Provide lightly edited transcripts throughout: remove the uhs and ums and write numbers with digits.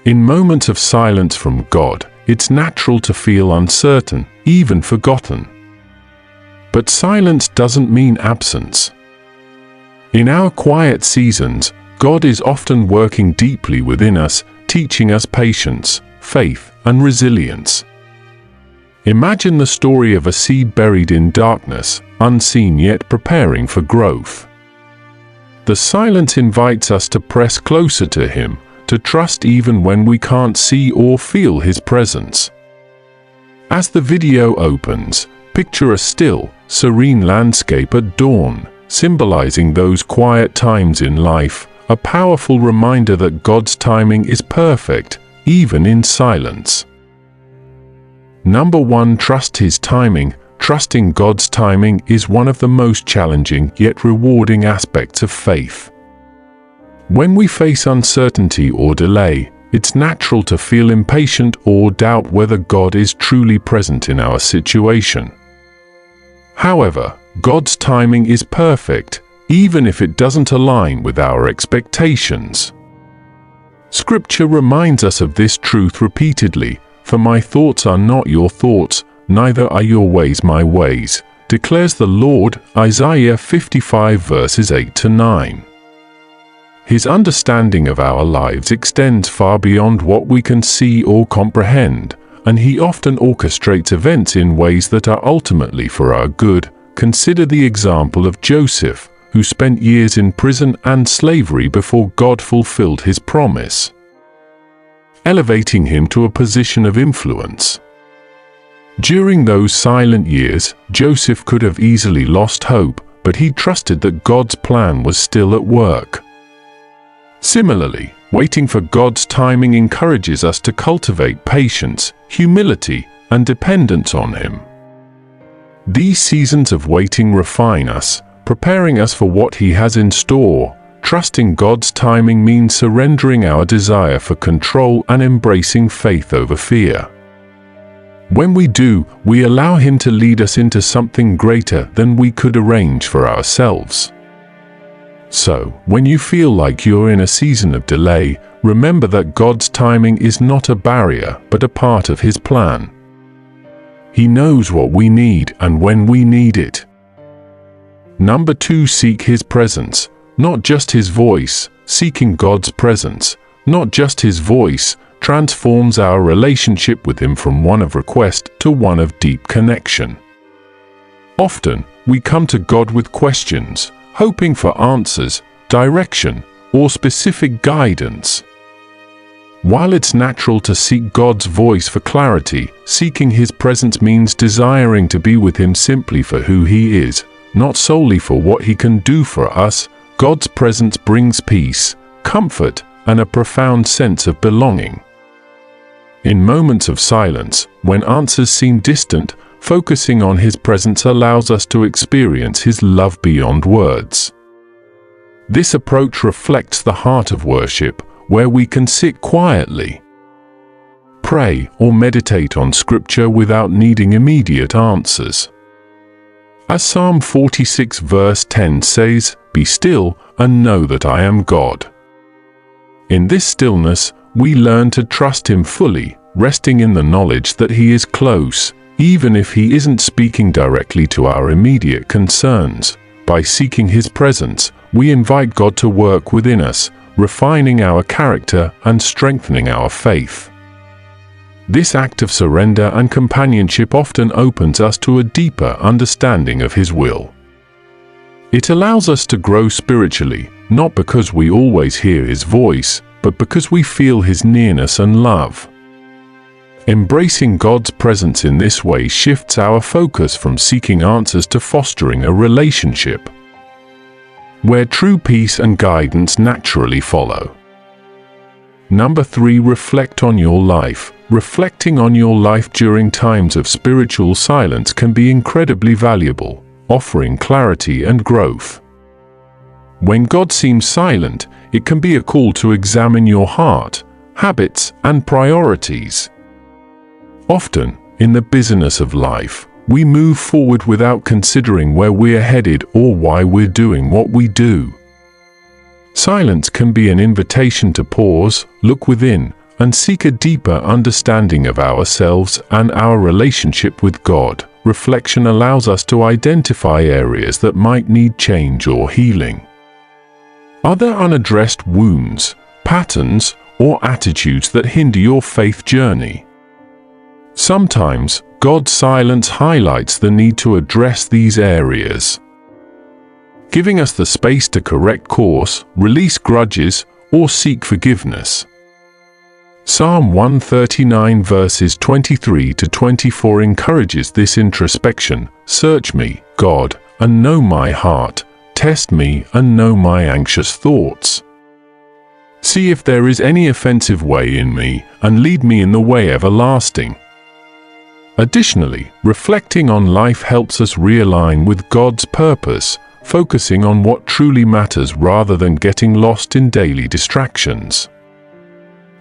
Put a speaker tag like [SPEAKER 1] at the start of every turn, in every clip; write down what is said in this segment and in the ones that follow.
[SPEAKER 1] In moments of silence from God, it's natural to feel uncertain, even forgotten. But silence doesn't mean absence. In our quiet seasons, God is often working deeply within us, teaching us patience, faith, and resilience. Imagine the story of a seed buried in darkness, unseen yet preparing for growth. The silence invites us to press closer to Him, to trust even when we can't see or feel His presence. As the video opens, picture a still, serene landscape at dawn, symbolizing those quiet times in life, a powerful reminder that God's timing is perfect, even in silence. Number 1. Trust His timing. Trusting God's timing is one of the most challenging yet rewarding aspects of faith. When we face uncertainty or delay, it's natural to feel impatient or doubt whether God is truly present in our situation. However, God's timing is perfect, even if it doesn't align with our expectations. Scripture reminds us of this truth repeatedly. For my thoughts are not your thoughts, neither are your ways my ways, declares the Lord. Isaiah 55 verses 8 to 9. His understanding of our lives extends far beyond what we can see or comprehend, and He often orchestrates events in ways that are ultimately for our good. Consider the example of Joseph, who spent years in prison and slavery before God fulfilled His promise, elevating him to a position of influence. During those silent years, Joseph could have easily lost hope, but he trusted that God's plan was still at work. Similarly, waiting for God's timing encourages us to cultivate patience, humility, and dependence on Him. These seasons of waiting refine us, preparing us for what He has in store. Trusting God's timing means surrendering our desire for control and embracing faith over fear. When we do, we allow Him to lead us into something greater than we could arrange for ourselves. So, when you feel like you're in a season of delay, remember that God's timing is not a barrier, but a part of His plan. He knows what we need and when we need it. Number 2. Seek His presence, not just His voice. Seeking God's presence, not just His voice, transforms our relationship with Him from one of request to one of deep connection. Often, we come to God with questions, hoping for answers, direction, or specific guidance. While it's natural to seek God's voice for clarity, seeking His presence means desiring to be with Him simply for who He is, not solely for what He can do for us. God's presence brings peace, comfort, and a profound sense of belonging. In moments of silence, when answers seem distant, focusing on His presence allows us to experience His love beyond words. This approach reflects the heart of worship, where we can sit quietly, pray, or meditate on Scripture without needing immediate answers. As Psalm 46 verse 10 says, "Be still and know that I am God." In this stillness, we learn to trust Him fully, resting in the knowledge that He is close, even if He isn't speaking directly to our immediate concerns. By seeking His presence, we invite God to work within us, refining our character and strengthening our faith. This act of surrender and companionship often opens us to a deeper understanding of His will. It allows us to grow spiritually, not because we always hear His voice, but because we feel His nearness and love. Embracing God's presence in this way shifts our focus from seeking answers to fostering a relationship, where true peace and guidance naturally follow. Number 3. Reflect on your life. Reflecting on your life during times of spiritual silence can be incredibly valuable, offering clarity and growth. When God seems silent, it can be a call to examine your heart, habits, and priorities. Often, in the busyness of life, we move forward without considering where we're headed or why we're doing what we do. Silence can be an invitation to pause, look within, and seek a deeper understanding of ourselves and our relationship with God, reflection allows us to identify areas that might need change or healing. Are there unaddressed wounds, patterns, or attitudes that hinder your faith journey? Sometimes, God's silence highlights the need to address these areas, giving us the space to correct course, release grudges, or seek forgiveness. Psalm 139 verses 23 to 24 encourages this introspection. Search me, God, and know my heart. Test me and know my anxious thoughts. See if there is any offensive way in me, and lead me in the way everlasting. Additionally, reflecting on life helps us realign with God's purpose, focusing on what truly matters rather than getting lost in daily distractions.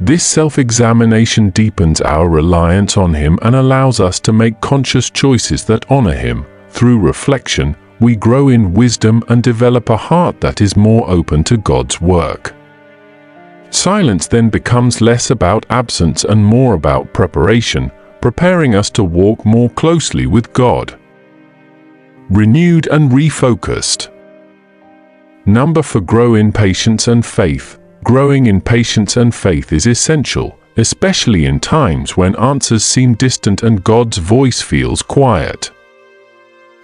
[SPEAKER 1] This self-examination deepens our reliance on Him and allows us to make conscious choices that honor Him. Through reflection, we grow in wisdom and develop a heart that is more open to God's work. Silence then becomes less about absence and more about preparation, preparing us to walk more closely with God. Renewed and refocused. Number 4. Grow in patience and faith. Growing in patience and faith is essential, especially in times when answers seem distant and God's voice feels quiet.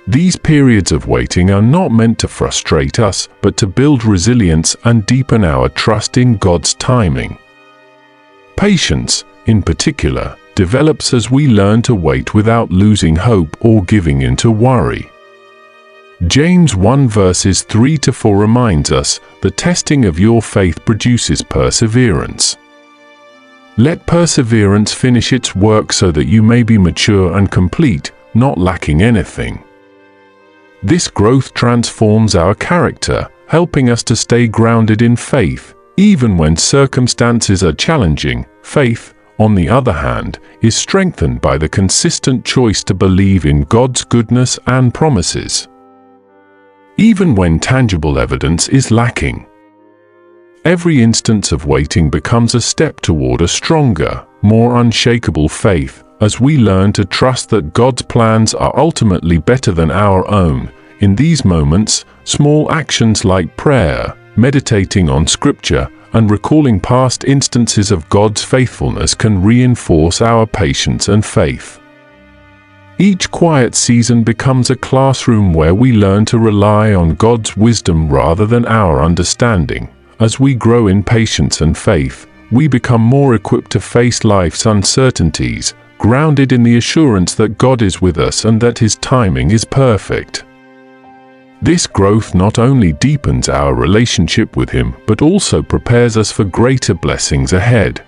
[SPEAKER 1] These periods of waiting are not meant to frustrate us, but to build resilience and deepen our trust in God's timing. Patience, in particular, develops as we learn to wait without losing hope or giving in to worry. James 1 verses 3 to 4 reminds us, the testing of your faith produces perseverance. Let perseverance finish its work so that you may be mature and complete, not lacking anything. This growth transforms our character, helping us to stay grounded in faith, even when circumstances are challenging. Faith, on the other hand, is strengthened by the consistent choice to believe in God's goodness and promises, even when tangible evidence is lacking. Every instance of waiting becomes a step toward a stronger, more unshakable faith, as we learn to trust that God's plans are ultimately better than our own. In these moments, small actions like prayer, meditating on Scripture, and recalling past instances of God's faithfulness can reinforce our patience and faith. Each quiet season becomes a classroom where we learn to rely on God's wisdom rather than our understanding. As we grow in patience and faith, we become more equipped to face life's uncertainties, grounded in the assurance that God is with us and that His timing is perfect. This growth not only deepens our relationship with Him, but also prepares us for greater blessings ahead.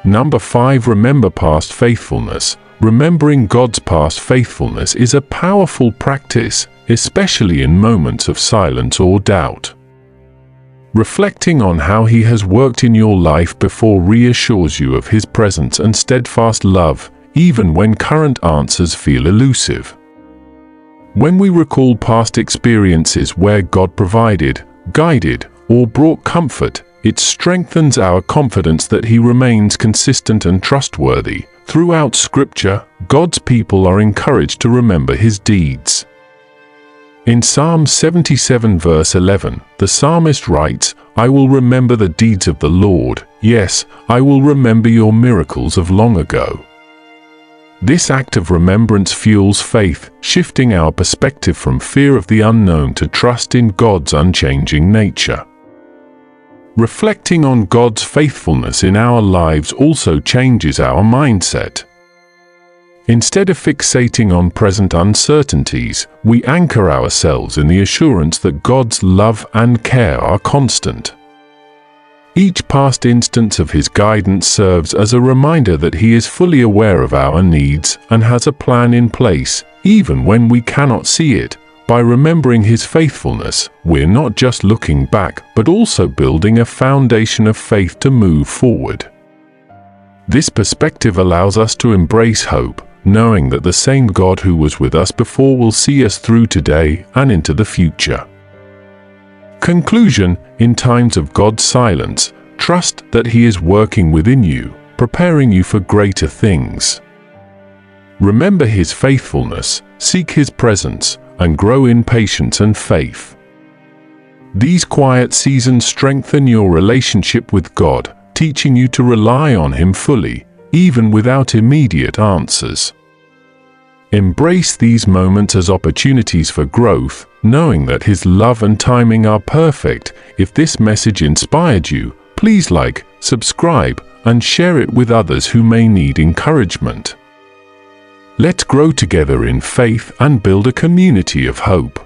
[SPEAKER 1] Number 5. Remember past faithfulness. Remembering God's past faithfulness is a powerful practice, especially in moments of silence or doubt. Reflecting on how He has worked in your life before reassures you of His presence and steadfast love, even when current answers feel elusive. When we recall past experiences where God provided, guided, or brought comfort, it strengthens our confidence that He remains consistent and trustworthy. Throughout Scripture, God's people are encouraged to remember His deeds. In Psalm 77 verse 11, the psalmist writes, "I will remember the deeds of the Lord, yes, I will remember your miracles of long ago." This act of remembrance fuels faith, shifting our perspective from fear of the unknown to trust in God's unchanging nature. Reflecting on God's faithfulness in our lives also changes our mindset. Instead of fixating on present uncertainties, we anchor ourselves in the assurance that God's love and care are constant. Each past instance of His guidance serves as a reminder that He is fully aware of our needs and has a plan in place, even when we cannot see it. By remembering His faithfulness, we're not just looking back, but also building a foundation of faith to move forward. This perspective allows us to embrace hope, knowing that the same God who was with us before will see us through today and into the future. Conclusion: in times of God's silence, Trust that He is working within you, preparing you for greater things. Remember His faithfulness, seek His presence, and grow in patience and faith. These quiet seasons strengthen your relationship with God, teaching you to rely on Him fully, even without immediate answers. Embrace these moments as opportunities for growth, knowing that His love and timing are perfect. If this message inspired you, please like, subscribe, and share it with others who may need encouragement. Let's grow together in faith and build a community of hope.